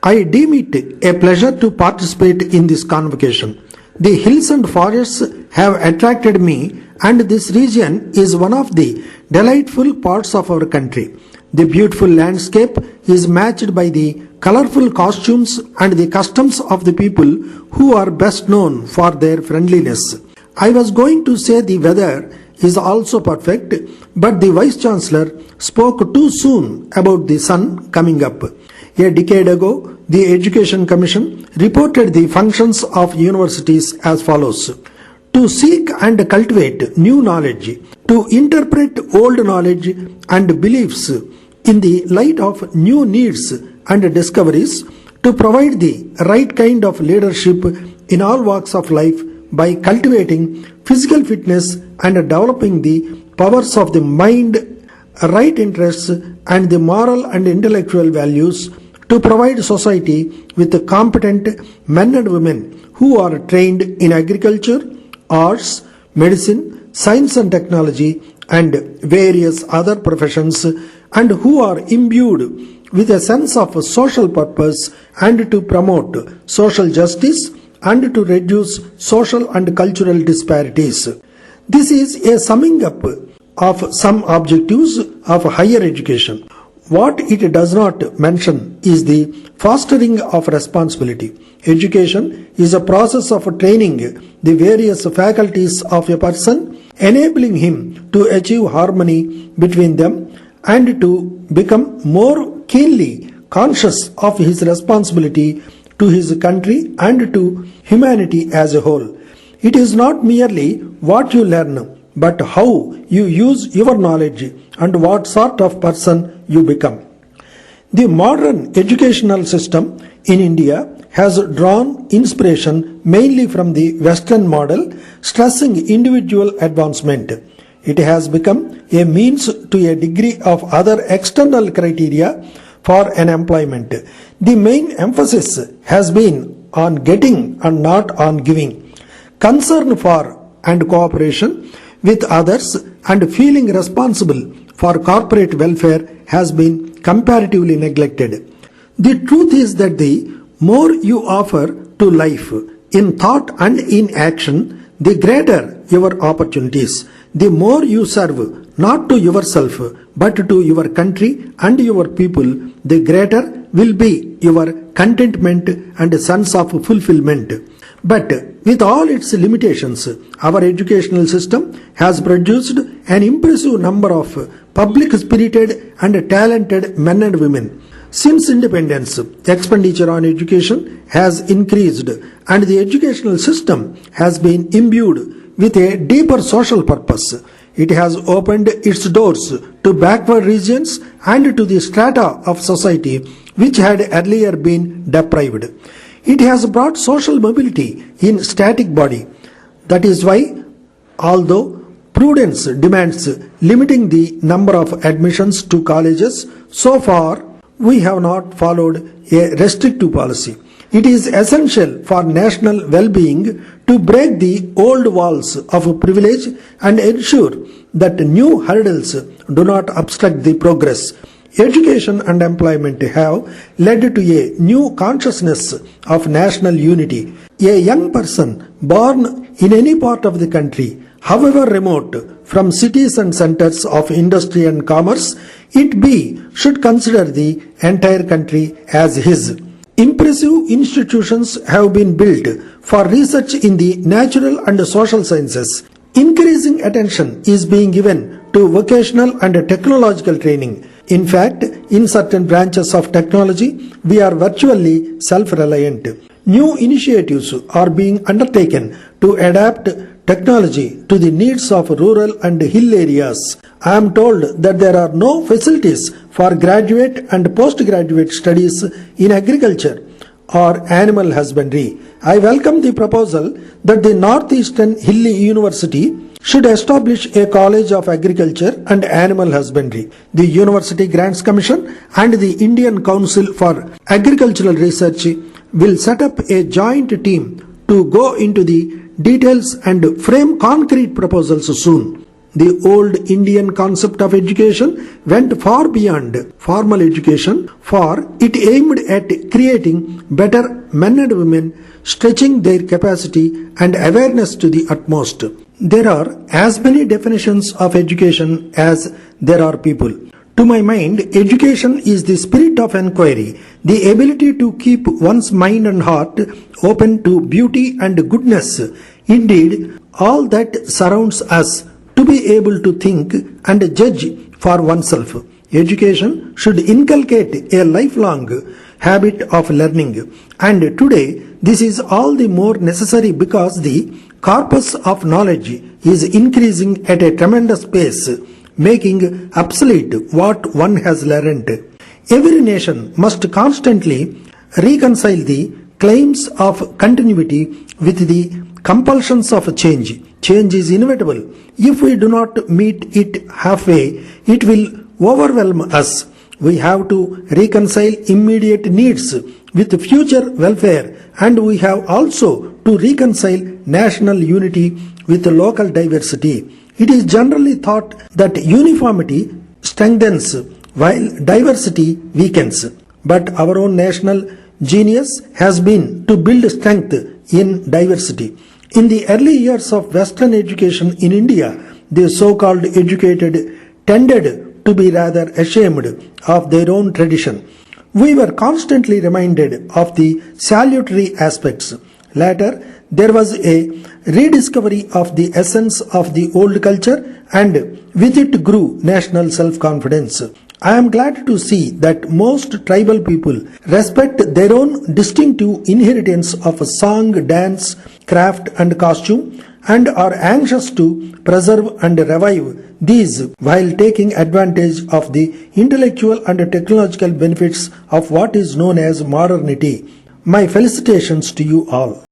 I deem it a pleasure to participate in this convocation. The hills and forests have attracted me, and this region is one of the delightful parts of our country. The beautiful landscape is matched by the colorful costumes and the customs of the people who are best known for their friendliness. I was going to say the weather is also perfect, but the Vice Chancellor spoke too soon about the sun coming up. A decade ago, the Education Commission reported the functions of universities as follows: to seek and cultivate new knowledge, to interpret old knowledge and beliefs in the light of new needs and discoveries, to provide the right kind of leadership in all walks of life by cultivating physical fitness and developing the powers of the mind, right interests, and the moral and intellectual values, to provide society with competent men and women who are trained in agriculture, arts, medicine, science and technology, and various other professions, and who are imbued with a sense of social purpose, and to promote social justice and to reduce social and cultural disparities. This is a summing up of some objectives of higher education. What it does not mention is the fostering of responsibility. Education is a process of training the various faculties of a person, enabling him to achieve harmony between them and to become more keenly conscious of his responsibility to his country and to humanity as a whole. It is not merely what you learn, but how you use your knowledge and what sort of person you become. The modern educational system in India has drawn inspiration mainly from the Western model, stressing individual advancement. It has become a means to a degree of other external criteria for an employment. The main emphasis has been on getting and not on giving. Concern for and cooperation with others and feeling responsible for corporate welfare has been comparatively neglected. The truth is that the more you offer to life in thought and in action, the greater your opportunities. The more you serve not to yourself but to your country and your people, the greater will be your contentment and sense of fulfillment. But with all its limitations, our educational system has produced an impressive number of public spirited and talented men and women. Since independence, expenditure on education has increased and the educational system has been imbued with a deeper social purpose. It has opened its doors to backward regions and to the strata of society which had earlier been deprived. It has brought social mobility in static body. That is why, although prudence demands limiting the number of admissions to colleges, so far we have not followed a restrictive policy. It is essential for national well-being to break the old walls of privilege and ensure that new hurdles do not obstruct the progress. Education and employment have led to a new consciousness of national unity. A young person born in any part of the country, however remote from cities and centers of industry and commerce it be, should consider the entire country as his. Impressive institutions have been built for research in the natural and social sciences. Increasing attention is being given to vocational and technological training. In fact, in certain branches of technology, we are virtually self-reliant. New initiatives are being undertaken to adapt technology to the needs of rural and hill areas. I am told that there are no facilities for graduate and postgraduate studies in agriculture or animal husbandry. I welcome the proposal that the Northeastern Hilly University should establish a college of agriculture and animal husbandry. The University Grants Commission and the Indian Council for Agricultural Research will set up a joint team to go into the details and frame concrete proposals soon. The old Indian concept of education went far beyond formal education, for it aimed at creating better men and women, stretching their capacity and awareness to the utmost. There are as many definitions of education as there are people. To my mind, education is the spirit of enquiry, the ability to keep one's mind and heart open to beauty and goodness, indeed all that surrounds us, to be able to think and judge for oneself. Education should inculcate a lifelong habit of learning, and today this is all the more necessary because the corpus of knowledge is increasing at a tremendous pace, making obsolete what one has learned. Every nation must constantly reconcile the claims of continuity with the compulsions of change. Change is inevitable. If we do not meet it halfway, it will overwhelm us. We have to reconcile immediate needs with future welfare, and we have also to reconcile national unity with local diversity. It is generally thought that uniformity strengthens while diversity weakens. But our own national genius has been to build strength in diversity. In the early years of Western education in India, the so-called educated tended to be rather ashamed of their own tradition. We were constantly reminded of the salutary aspects. Later, there was a rediscovery of the essence of the old culture, and with it grew national self-confidence. I am glad to see that most tribal people respect their own distinctive inheritance of song, dance, craft and costume, and are anxious to preserve and revive these while taking advantage of the intellectual and technological benefits of what is known as modernity. My felicitations to you all.